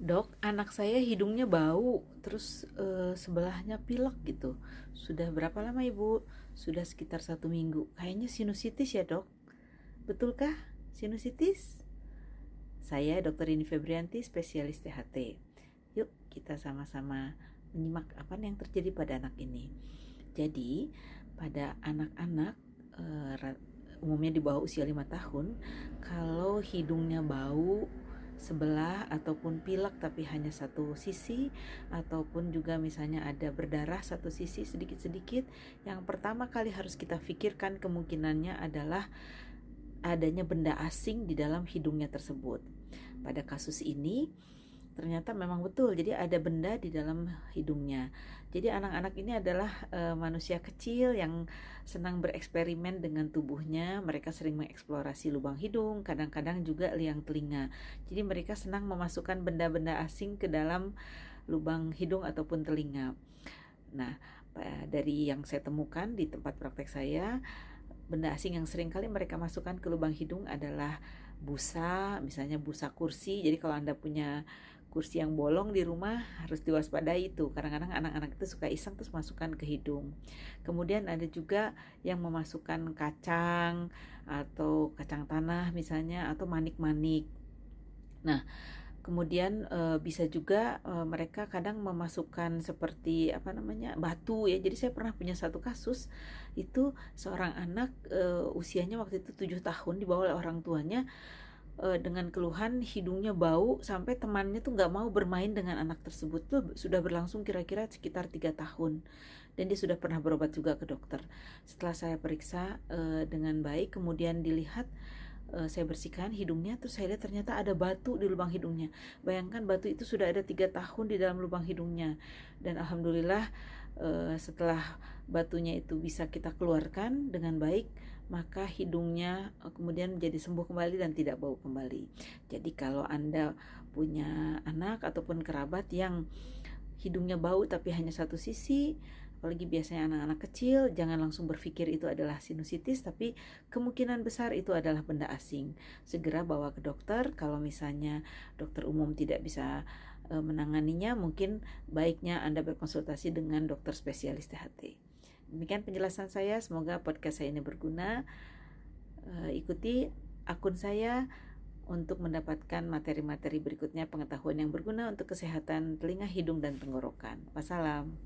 Dok, anak saya hidungnya bau, terus sebelahnya pilek gitu. Sudah berapa lama Ibu? Sudah sekitar 1 minggu. Kayaknya sinusitis ya dok? Betulkah sinusitis? Saya Dr. Ini Febrianti, spesialis THT. Yuk kita sama-sama menyimak apa yang terjadi pada anak ini. Jadi pada anak-anak umumnya di bawah usia 5 tahun, kalau hidungnya bau sebelah ataupun pilek tapi hanya satu sisi, ataupun juga misalnya ada berdarah satu sisi sedikit-sedikit, yang pertama kali harus kita pikirkan kemungkinannya adalah adanya benda asing di dalam hidungnya tersebut. Pada kasus ini ternyata memang betul, jadi ada benda di dalam hidungnya. Jadi anak-anak ini adalah manusia kecil yang senang bereksperimen dengan tubuhnya. Mereka sering mengeksplorasi lubang hidung, kadang-kadang juga liang telinga. Jadi mereka senang memasukkan benda-benda asing ke dalam lubang hidung ataupun telinga. Nah, dari yang saya temukan di tempat praktek saya, benda asing yang sering kali mereka masukkan ke lubang hidung adalah busa, misalnya busa kursi. Jadi kalau Anda punya kursi yang bolong di rumah, harus diwaspadai itu. Kadang-kadang anak-anak itu suka iseng terus masukkan ke hidung. Kemudian ada juga yang memasukkan kacang atau kacang tanah misalnya, atau manik-manik. Nah, kemudian bisa juga mereka kadang memasukkan seperti batu ya. Jadi saya pernah punya satu kasus, itu seorang anak usianya waktu itu 7 tahun, dibawa oleh orang tuanya dengan keluhan hidungnya bau, sampai temannya tuh nggak mau bermain dengan anak tersebut. Tuh sudah berlangsung kira-kira sekitar 3 tahun, dan dia sudah pernah berobat juga ke dokter. Setelah saya periksa dengan baik, kemudian dilihat, saya bersihkan hidungnya, terus saya lihat ternyata ada batu di lubang hidungnya. Bayangkan, batu itu sudah ada 3 tahun di dalam lubang hidungnya. Dan alhamdulillah setelah batunya itu bisa kita keluarkan dengan baik, maka hidungnya kemudian menjadi sembuh kembali dan tidak bau kembali. Jadi kalau Anda punya anak ataupun kerabat yang hidungnya bau tapi hanya satu sisi, apalagi biasanya anak-anak kecil, jangan langsung berpikir itu adalah sinusitis, tapi kemungkinan besar itu adalah benda asing. Segera bawa ke dokter. Kalau misalnya dokter umum tidak bisa menanganinya, mungkin baiknya Anda berkonsultasi dengan dokter spesialis THT. Demikian penjelasan saya, semoga podcast saya ini berguna. Ikuti akun saya untuk mendapatkan materi-materi berikutnya, pengetahuan yang berguna untuk kesehatan telinga, hidung, dan tenggorokan. Wassalam.